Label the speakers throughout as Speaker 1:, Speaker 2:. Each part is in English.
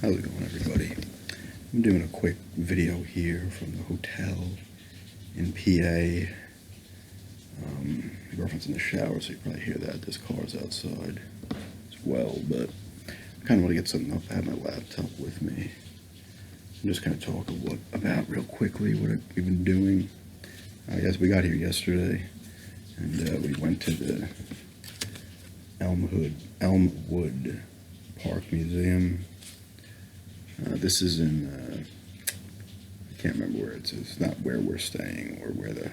Speaker 1: How's it going, everybody? I'm doing a quick video here from the hotel in PA. My girlfriend's in the shower, so you probably hear that. This car's outside as well, but I kind of want to get something up. I have my laptop with me. I'm just kind of talk about real quickly what we've been doing. Yes, we got here yesterday, and we went to the Elmwood Park Museum. This is in, I can't remember where it is. It's not where we're staying or where the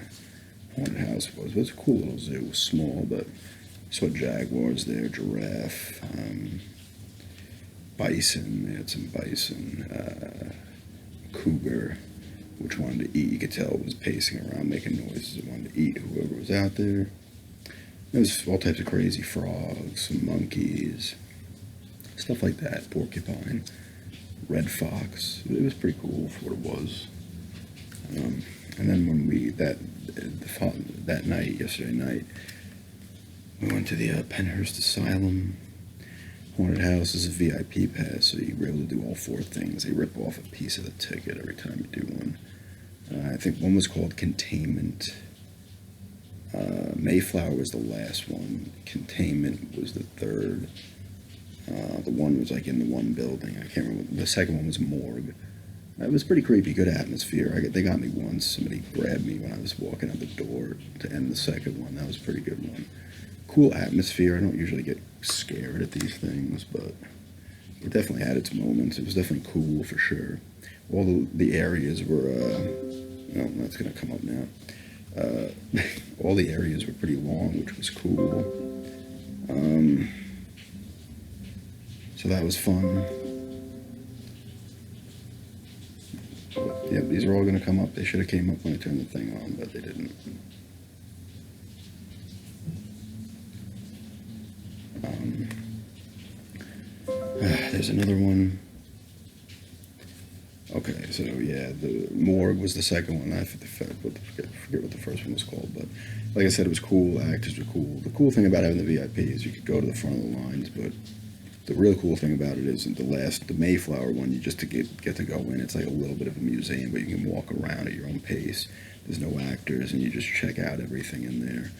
Speaker 1: haunted house was. But it's a cool little zoo. It was small, but I saw jaguars there, giraffe, bison. They had some bison, cougar, which wanted to eat. You could tell it was pacing around, making noises. It wanted to eat whoever was out there. There was all types of crazy frogs, some monkeys, stuff like that, porcupine, red fox. It was pretty cool for what it was. And then when that night, yesterday night, we went to the Penhurst Asylum haunted house. Is a VIP pass, so you were able to do all 4 things. They rip off a piece of the ticket every time you do one. I think one was called Containment. Mayflower was the last one. Containment was the third. The one was like in the one building. I can't remember. The second one was Morgue. It was pretty creepy. Good atmosphere. They got me once. Somebody grabbed me when I was walking out the door to end the second one. That was a pretty good one. Cool atmosphere. I don't usually get scared at these things, but it definitely had its moments. It was definitely cool for sure. All the areas were, well, that's going to come up now. All the areas were pretty long, which was cool. So that was fun. But, yeah, these are all going to come up. They should have came up when I turned the thing on, but they didn't. There's another one. Okay, so yeah, the Morgue was the second one. I forget what the first one was called, but like I said, it was cool. Actors were cool. The cool thing about having the VIP is you could go to the front of the lines, but the real cool thing about it is the Mayflower one, you just to get to go in. It's like a little bit of a museum, but you can walk around at your own pace. There's no actors, and you just check out everything in there.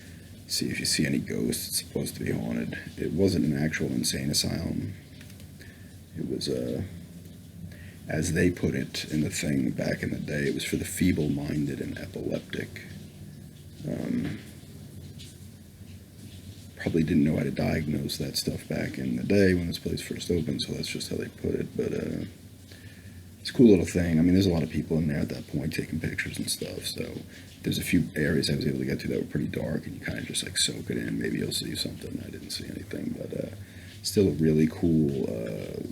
Speaker 1: See if you see any ghosts. It's supposed to be haunted. It wasn't an actual insane asylum. It was as they put it in the thing back in the day, it was for the feeble-minded and epileptic. Probably didn't know how to diagnose that stuff back in the day when this place first opened, so that's just how they put it. But it's a cool little thing. I mean, there's a lot of people in there at that point taking pictures and stuff, so there's a few areas I was able to get to that were pretty dark, and you kind of just like soak it in. Maybe you'll see something. I didn't see anything, but still a really cool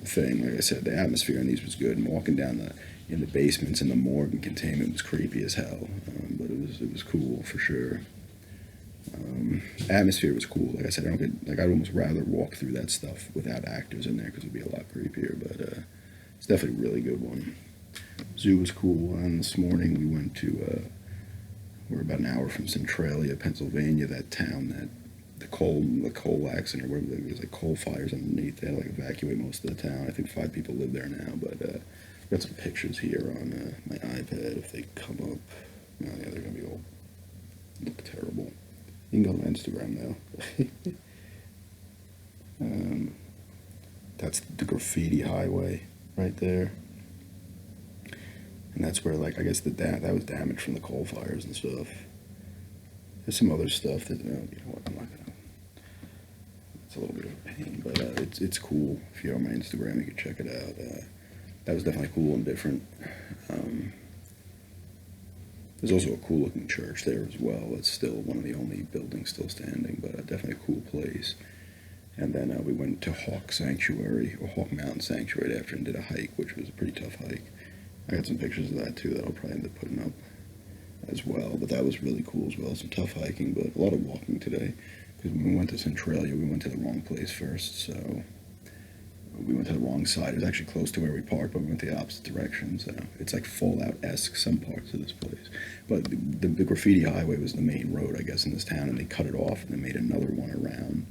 Speaker 1: thing. Like I said, the atmosphere in these was good, and walking down in the basements in the morgue and containment was creepy as hell, but it was cool for sure. Atmosphere was cool. Like I said, I'd almost rather walk through that stuff without actors in there because it'd be a lot creepier. But it's definitely a really good one. Zoo was cool. And this morning we went to we're about an hour from Centralia, Pennsylvania. That town that the coal accident or whatever. There's like coal fires underneath. They had to like evacuate most of the town. I think 5 people live there now. But I've got some pictures here on my iPad. If they come up, oh, yeah, they're gonna be all look terrible. You can go to Instagram now. That's the graffiti highway right there. And that's where, like, I guess that was damage from the coal fires and stuff. There's some other stuff that, you know what, I'm not gonna, it's a little bit of a pain, but it's cool. If you're on my Instagram, you can check it out. That was definitely cool and different. There's also a cool looking church there as well. It's still one of the only buildings still standing, but definitely a cool place. And then we went to Hawk Mountain Sanctuary after and did a hike, which was a pretty tough hike. I got some pictures of that too that I'll probably end up putting up as well. But that was really cool as well. Some tough hiking, but a lot of walking today. Because when we went to Centralia, we went to the wrong place first, so we went to the wrong side. It was actually close to where we parked, but we went the opposite direction. So it's like Fallout-esque, some parts of this place. But the graffiti highway was the main road, I guess, in this town, and they cut it off and they made another one around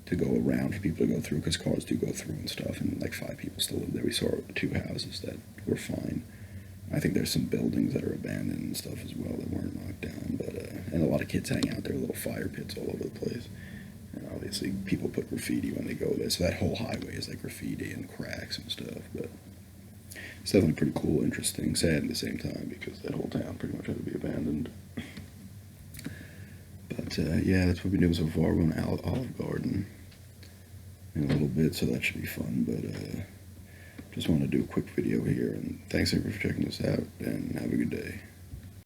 Speaker 1: to go around for people to go through, because cars do go through and stuff, and like 5 people still live there. We saw 2 houses that were fine. I think there's some buildings that are abandoned and stuff as well that weren't knocked down, but and a lot of kids hang out there, little fire pits all over the place. And obviously people put graffiti when they go there, so that whole highway is like graffiti and cracks and stuff. But it's definitely pretty cool, interesting, sad at the same time, because that whole town pretty much had to be abandoned. But yeah, that's what we've been doing so far. We're going to Olive Garden in a little bit, so that should be fun. But just want to do a quick video here, and thanks everybody for checking this out, and have a good day.